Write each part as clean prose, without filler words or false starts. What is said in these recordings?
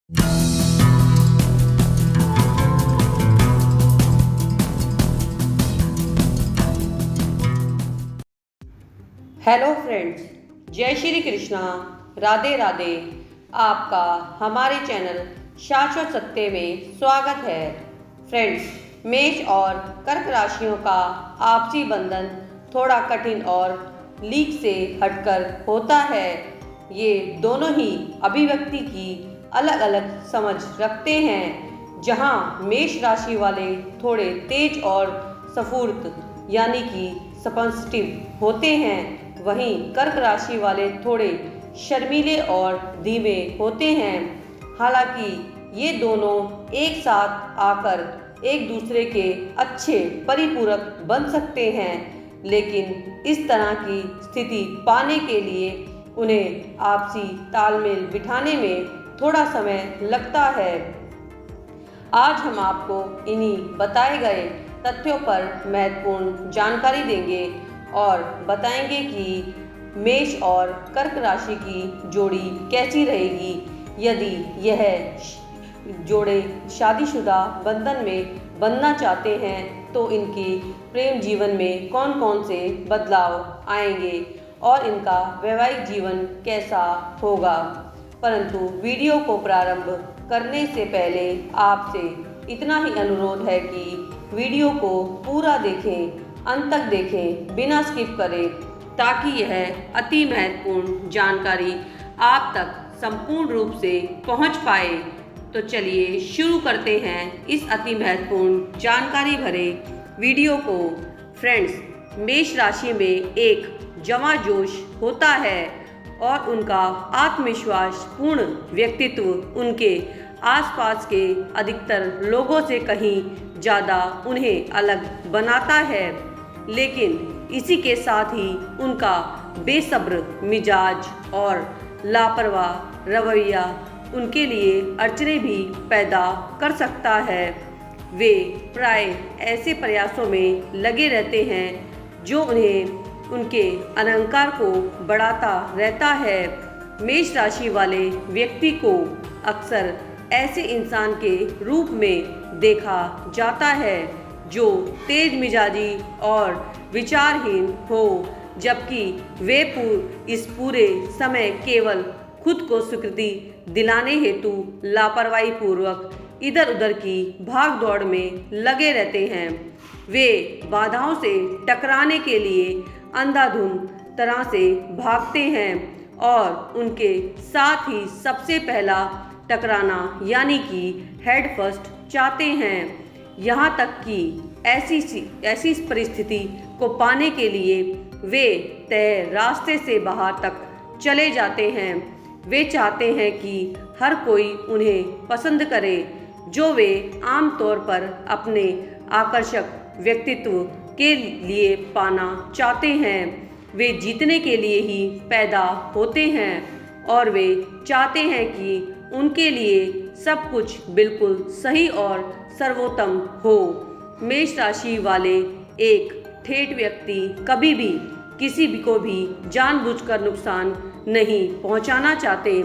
Hello friends, जय श्री कृष्णा, राधे राधे। आपका हमारे चैनल शाश्वत सत्य में स्वागत है। फ्रेंड्स, मेष और कर्क राशियों का आपसी बंधन थोड़ा कठिन और लीक से हटकर होता है। ये दोनों ही अभिव्यक्ति की अलग अलग समझ रखते हैं। जहां मेष राशि वाले थोड़े तेज और स्फूर्त यानी कि सेंसिटिव होते हैं, वहीं कर्क राशि वाले थोड़े शर्मीले और धीमे होते हैं। हालांकि ये दोनों एक साथ आकर एक दूसरे के अच्छे परिपूरक बन सकते हैं, लेकिन इस तरह की स्थिति पाने के लिए उन्हें आपसी तालमेल बिठाने में थोड़ा समय लगता है। आज हम आपको इन्हीं बताए गए तथ्यों पर महत्वपूर्ण जानकारी देंगे और बताएंगे कि मेष और कर्क राशि की जोड़ी कैसी रहेगी। यदि यह जोड़े शादीशुदा बंधन में बनना चाहते हैं तो इनके प्रेम जीवन में कौन कौन से बदलाव आएंगे और इनका वैवाहिक जीवन कैसा होगा। परंतु वीडियो को प्रारंभ करने से पहले आपसे इतना ही अनुरोध है कि वीडियो को पूरा देखें, अंत तक देखें, बिना स्किप करें, ताकि यह अति महत्वपूर्ण जानकारी आप तक संपूर्ण रूप से पहुंच पाए। तो चलिए शुरू करते हैं इस अति महत्वपूर्ण जानकारी भरे वीडियो को। फ्रेंड्स, मेष राशि में एक जवां जोश होता है और उनका आत्मविश्वास पूर्ण व्यक्तित्व उनके आसपास के अधिकतर लोगों से कहीं ज़्यादा उन्हें अलग बनाता है। लेकिन इसी के साथ ही उनका बेसब्र मिजाज और लापरवाह रवैया उनके लिए अड़चने भी पैदा कर सकता है। वे प्राय ऐसे प्रयासों में लगे रहते हैं जो उन्हें उनके अहंकार को बढ़ाता रहता है। मेष राशि वाले व्यक्ति को अक्सर ऐसे इंसान के रूप में देखा जाता है जो तेज मिजाजी और विचारहीन हो, जबकि वे इस पूरे समय केवल खुद को स्वीकृति दिलाने हेतु लापरवाही पूर्वक इधर उधर की भाग दौड़ में लगे रहते हैं। वे बाधाओं से टकराने के लिए अंधाधुंध तरह से भागते हैं और उनके साथ ही सबसे पहला टकराना यानी कि हेड फर्स्ट चाहते हैं। यहाँ तक कि ऐसी परिस्थिति को पाने के लिए वे तय रास्ते से बाहर तक चले जाते हैं। वे चाहते हैं कि हर कोई उन्हें पसंद करे, जो वे आमतौर पर अपने आकर्षक व्यक्तित्व के लिए पाना चाहते हैं। वे जीतने के लिए ही पैदा होते हैं और वे चाहते हैं कि उनके लिए सब कुछ बिल्कुल सही और सर्वोत्तम हो। मेष राशि वाले एक ठेठ व्यक्ति कभी भी किसी भी को भी जानबूझकर नुकसान नहीं पहुंचाना चाहते,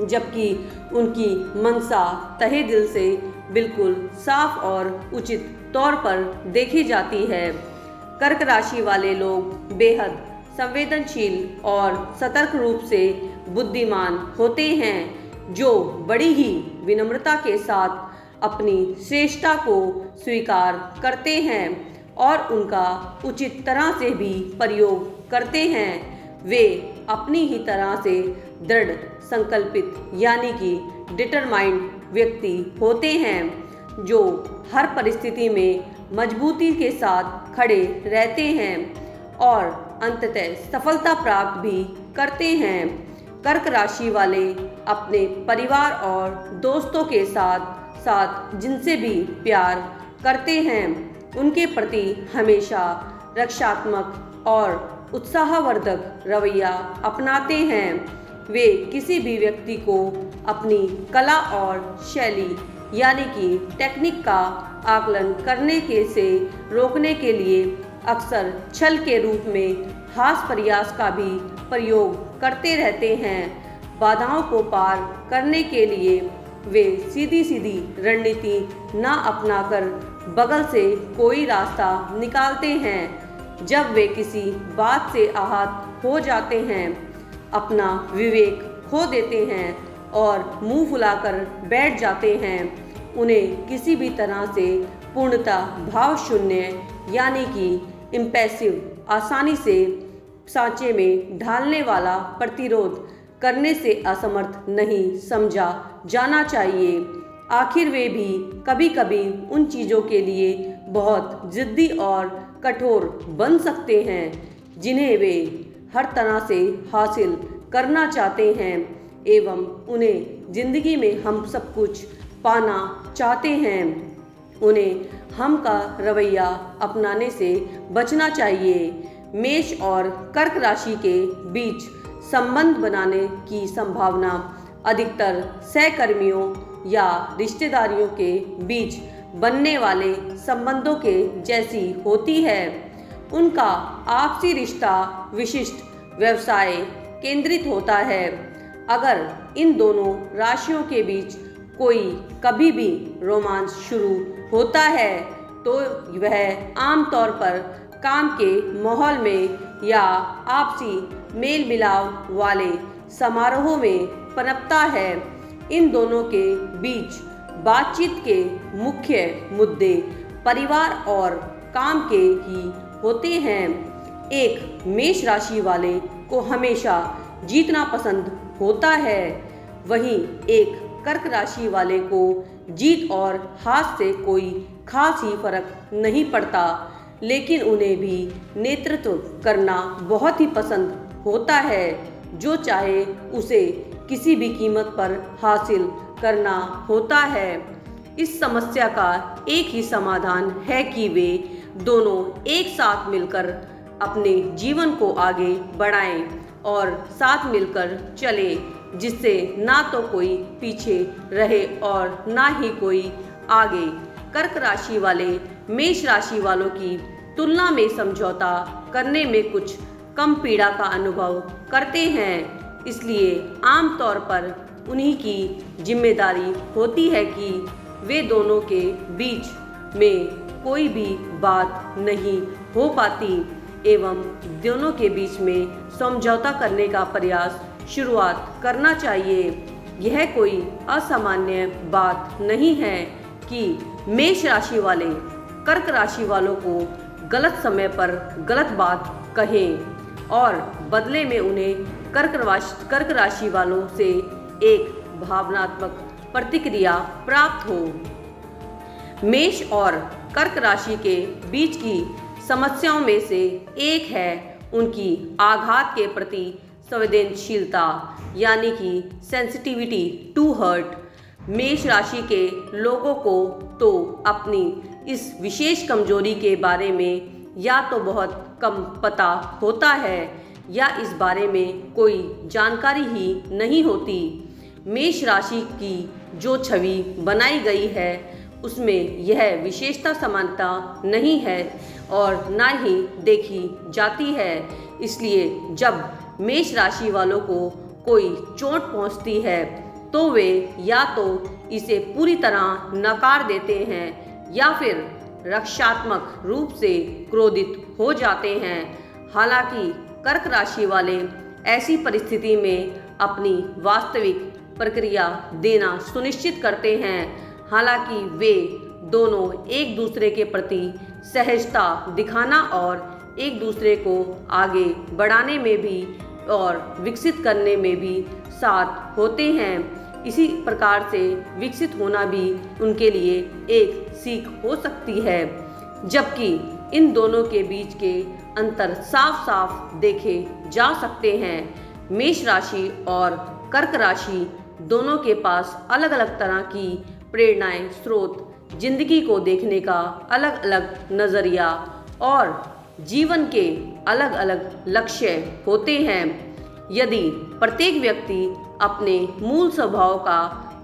जबकि उनकी मनसा तहे दिल से बिल्कुल साफ और उचित तौर पर देखी जाती है। कर्क राशि वाले लोग बेहद संवेदनशील और सतर्क रूप से बुद्धिमान होते हैं, जो बड़ी ही विनम्रता के साथ अपनी श्रेष्ठता को स्वीकार करते हैं और उनका उचित तरह से भी प्रयोग करते हैं। वे अपनी ही तरह से दृढ़ संकल्पित यानी कि डिटरमाइंड व्यक्ति होते हैं, जो हर परिस्थिति में मजबूती के साथ खड़े रहते हैं और अंततः सफलता प्राप्त भी करते हैं। कर्क राशि वाले अपने परिवार और दोस्तों के साथ साथ जिनसे भी प्यार करते हैं, उनके प्रति हमेशा रक्षात्मक और उत्साहवर्धक रवैया अपनाते हैं। वे किसी भी व्यक्ति को अपनी कला और शैली यानी कि टेक्निक का आकलन करने के से रोकने के लिए अक्सर छल के रूप में हास्य प्रयास का भी प्रयोग करते रहते हैं। बाधाओं को पार करने के लिए वे सीधी सीधी रणनीति न अपनाकर बगल से कोई रास्ता निकालते हैं। जब वे किसी बात से आहत हो जाते हैं, अपना विवेक खो देते हैं और मुंह फुलाकर बैठ जाते हैं, उन्हें किसी भी तरह से पूर्णतः भाव शून्य यानी कि इम्पैसिव, आसानी से सांचे में ढालने वाला प्रतिरोध करने से असमर्थ नहीं समझा जाना चाहिए। आखिर वे भी कभी कभी उन चीज़ों के लिए बहुत जिद्दी और कठोर बन सकते हैं जिन्हें वे हर तरह से हासिल करना चाहते हैं, एवं उन्हें जिंदगी में हम सब कुछ पाना चाहते हैं। उन्हें हम का रवैया अपनाने से बचना चाहिए। मेष और कर्क राशि के बीच संबंध बनाने की संभावना अधिकतर सहकर्मियों या रिश्तेदारियों के बीच बनने वाले संबंधों के जैसी होती है। उनका आपसी रिश्ता विशिष्ट व्यवसाय केंद्रित होता है। अगर इन दोनों राशियों के बीच कोई कभी भी रोमांस शुरू होता है तो वह आमतौर पर काम के माहौल में या आपसी मेल मिलाप वाले समारोह में पनपता है। इन दोनों के बीच बातचीत के मुख्य मुद्दे परिवार और काम के ही होते हैं। एक मेष राशि वाले को हमेशा जीतना पसंद होता है, वहीं एक कर्क राशि वाले को जीत और हार से कोई खास ही फर्क नहीं पड़ता, लेकिन उन्हें भी नेतृत्व करना बहुत ही पसंद होता है, जो चाहे उसे किसी भी कीमत पर हासिल करना होता है। इस समस्या का एक ही समाधान है कि वे दोनों एक साथ मिलकर अपने जीवन को आगे बढ़ाएं और साथ मिलकर चले, जिससे ना तो कोई पीछे रहे और ना ही कोई आगे। कर्क राशि वाले मेष राशि वालों की तुलना में समझौता करने में कुछ कम पीड़ा का अनुभव करते हैं, इसलिए आमतौर पर उन्हीं की जिम्मेदारी होती है कि वे दोनों के बीच में कोई भी बात नहीं हो पाती एवं दोनों के बीच में समझौता करने का प्रयास शुरुआत करना चाहिए। यह कोई असामान्य बात नहीं है कि मेष राशि वाले कर्क राशि वालों को गलत समय पर गलत बात कहें और बदले में उन्हें कर्क राशि वालों से एक भावनात्मक प्रतिक्रिया प्राप्त हो। मेष और कर्क राशि के बीच की समस्याओं में से एक है उनकी आघात के प्रति संवेदनशीलता यानी कि सेंसिटिविटी टू हर्ट। मेष राशि के लोगों को तो अपनी इस विशेष कमजोरी के बारे में या तो बहुत कम पता होता है या इस बारे में कोई जानकारी ही नहीं होती। मेष राशि की जो छवि बनाई गई है उसमें यह विशेषता समानता नहीं है और ना ही देखी जाती है। इसलिए जब मेष राशि वालों को कोई चोट पहुंचती है तो वे या तो इसे पूरी तरह नकार देते हैं या फिर रक्षात्मक रूप से क्रोधित हो जाते हैं। हालांकि कर्क राशि वाले ऐसी परिस्थिति में अपनी वास्तविक प्रक्रिया देना सुनिश्चित करते हैं। हालांकि वे दोनों एक दूसरे के प्रति सहजता दिखाना और एक दूसरे को आगे बढ़ाने में भी और विकसित करने में भी साथ होते हैं। इसी प्रकार से विकसित होना भी उनके लिए एक सीख हो सकती है, जबकि इन दोनों के बीच के अंतर साफ साफ देखे जा सकते हैं। मेष राशि और कर्क राशि दोनों के पास अलग अलग तरह की प्रेरणाएं, स्रोत, जिंदगी को देखने का अलग अलग नज़रिया और जीवन के अलग अलग लक्ष्य होते हैं। यदि प्रत्येक व्यक्ति अपने मूल स्वभाव का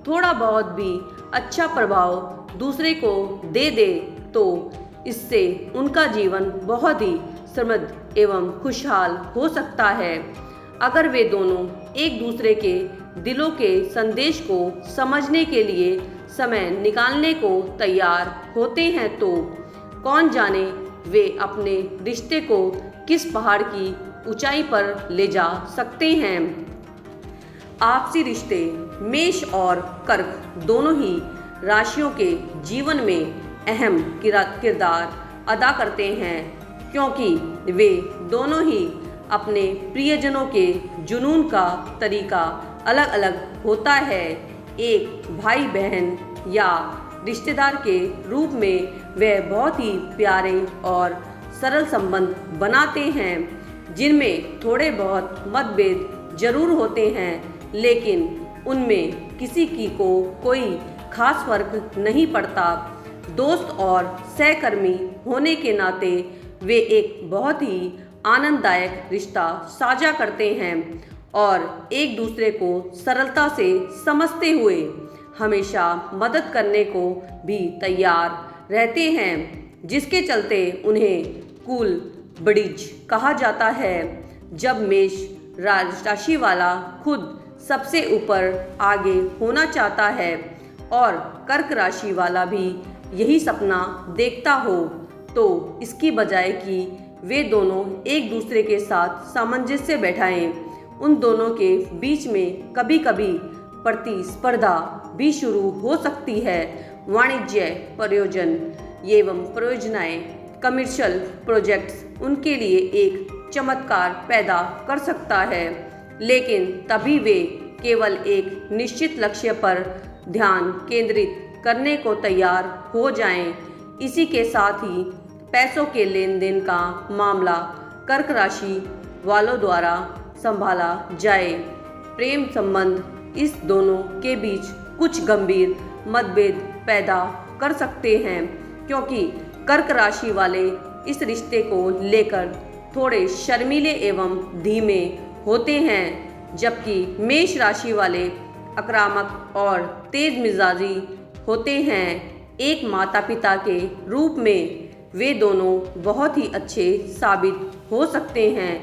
थोड़ा बहुत भी अच्छा प्रभाव दूसरे को दे दे तो इससे उनका जीवन बहुत ही समृद्ध एवं खुशहाल हो सकता है। अगर वे दोनों एक दूसरे के दिलों के संदेश को समझने के लिए समय निकालने को तैयार होते हैं तो कौन जाने वे अपने रिश्ते को किस पहाड़ की ऊंचाई पर ले जा सकते हैं। आपसी रिश्ते मेष और कर्क दोनों ही राशियों के जीवन में अहम किरदार अदा करते हैं, क्योंकि वे दोनों ही अपने प्रियजनों के जुनून का तरीका अलग अलग होता है। एक भाई बहन या रिश्तेदार के रूप में वे बहुत ही प्यारे और सरल संबंध बनाते हैं, जिनमें थोड़े बहुत मतभेद जरूर होते हैं, लेकिन उनमें किसी की को कोई खास फर्क नहीं पड़ता। दोस्त और सहकर्मी होने के नाते वे एक बहुत ही आनंददायक रिश्ता साझा करते हैं और एक दूसरे को सरलता से समझते हुए हमेशा मदद करने को भी तैयार रहते हैं, जिसके चलते उन्हें कूल ब्रिज कहा जाता है। जब मेष राशि वाला खुद सबसे ऊपर आगे होना चाहता है और कर्क राशि वाला भी यही सपना देखता हो, तो इसकी बजाय कि वे दोनों एक दूसरे के साथ सामंजस्य बैठाएं, उन दोनों के बीच में कभी कभी प्रतिस्पर्धा भी शुरू हो सकती है। वाणिज्य प्रयोजन एवं परियोजनाएं, कमर्शियल प्रोजेक्ट्स उनके लिए एक चमत्कार पैदा कर सकता है, लेकिन तभी वे केवल एक निश्चित लक्ष्य पर ध्यान केंद्रित करने को तैयार हो जाएं। इसी के साथ ही पैसों के लेन देन का मामला कर्क राशि वालों द्वारा संभाला जाए। प्रेम संबंध इस दोनों के बीच कुछ गंभीर मतभेद पैदा कर सकते हैं, क्योंकि कर्क राशि वाले इस रिश्ते को लेकर थोड़े शर्मीले एवं धीमे होते हैं, जबकि मेष राशि वाले आक्रामक और तेज मिजाजी होते हैं। एक माता पिता के रूप में वे दोनों बहुत ही अच्छे साबित हो सकते हैं,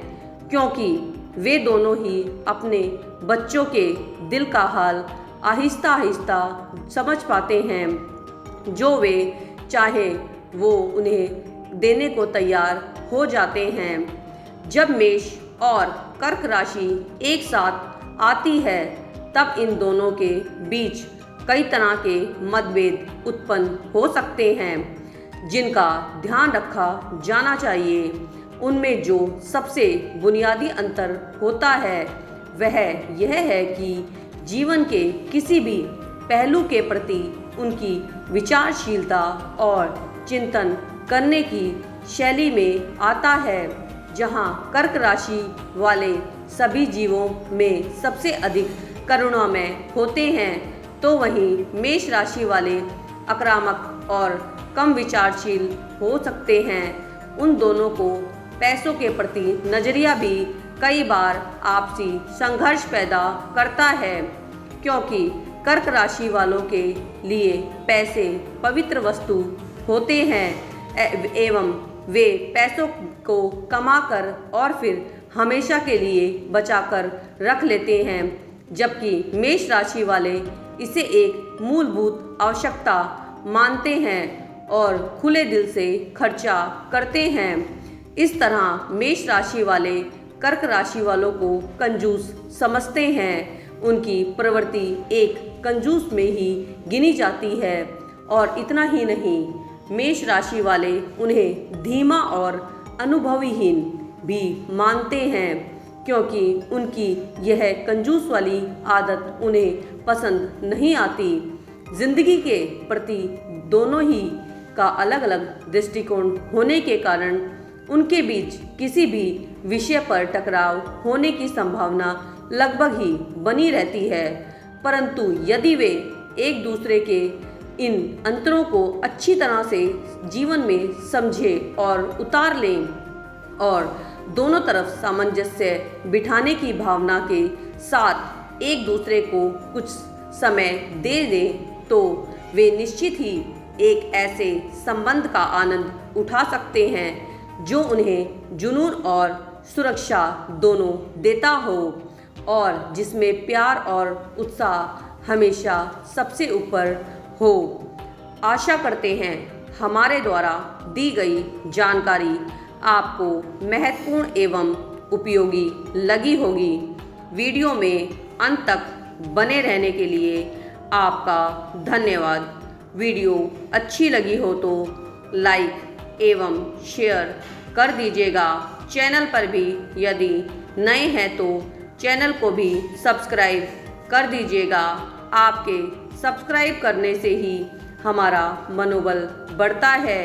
क्योंकि वे दोनों ही अपने बच्चों के दिल का हाल आहिस्ता आहिस्ता समझ पाते हैं। जो वे चाहे वो उन्हें देने को तैयार हो जाते हैं। जब मेष और कर्क राशि एक साथ आती है, तब इन दोनों के बीच कई तरह के मतभेद उत्पन्न हो सकते हैं, जिनका ध्यान रखा जाना चाहिए। उनमें जो सबसे बुनियादी अंतर होता है वह यह है कि जीवन के किसी भी पहलू के प्रति उनकी विचारशीलता और चिंतन करने की शैली में आता है। जहां कर्क राशि वाले सभी जीवों में सबसे अधिक करुणामय होते हैं, तो वहीं मेष राशि वाले आक्रामक और कम विचारशील हो सकते हैं। उन दोनों को पैसों के प्रति नजरिया भी कई बार आपसी संघर्ष पैदा करता है, क्योंकि कर्क राशि वालों के लिए पैसे पवित्र वस्तु होते हैं एवं वे पैसों को कमाकर और फिर हमेशा के लिए बचाकर रख लेते हैं, जबकि मेष राशि वाले इसे एक मूलभूत आवश्यकता मानते हैं और खुले दिल से खर्चा करते हैं। इस तरह मेष राशि वाले कर्क राशि वालों को कंजूस समझते हैं। उनकी प्रवृत्ति एक कंजूस में ही गिनी जाती है, और इतना ही नहीं, मेष राशि वाले उन्हें धीमा और अनुभवहीन भी मानते हैं, क्योंकि उनकी यह कंजूस वाली आदत उन्हें पसंद नहीं आती। जिंदगी के प्रति दोनों ही का अलग अलग दृष्टिकोण होने के कारण उनके बीच किसी भी विषय पर टकराव होने की संभावना लगभग ही बनी रहती है। परंतु यदि वे एक दूसरे के इन अंतरों को अच्छी तरह से जीवन में समझें और उतार लें और दोनों तरफ सामंजस्य बिठाने की भावना के साथ एक दूसरे को कुछ समय दे दें, तो वे निश्चित ही एक ऐसे संबंध का आनंद उठा सकते हैं जो उन्हें जुनून और सुरक्षा दोनों देता हो। और जिसमें प्यार और उत्साह हमेशा सबसे ऊपर हो। आशा करते हैं हमारे द्वारा दी गई जानकारी आपको महत्वपूर्ण एवं उपयोगी लगी होगी। वीडियो में अंत तक बने रहने के लिए आपका धन्यवाद। वीडियो अच्छी लगी हो तो लाइक एवं शेयर कर दीजिएगा। चैनल पर भी यदि नए हैं तो चैनल को भी सब्सक्राइब कर दीजिएगा। आपके सब्सक्राइब करने से ही हमारा मनोबल बढ़ता है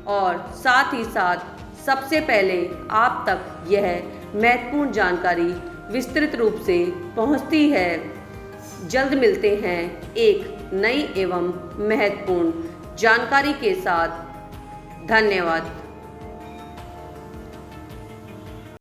और साथ ही साथ सबसे पहले आप तक यह महत्वपूर्ण जानकारी विस्तृत रूप से पहुंचती है। जल्द मिलते हैं एक नई एवं महत्वपूर्ण जानकारी के साथ। धन्यवाद।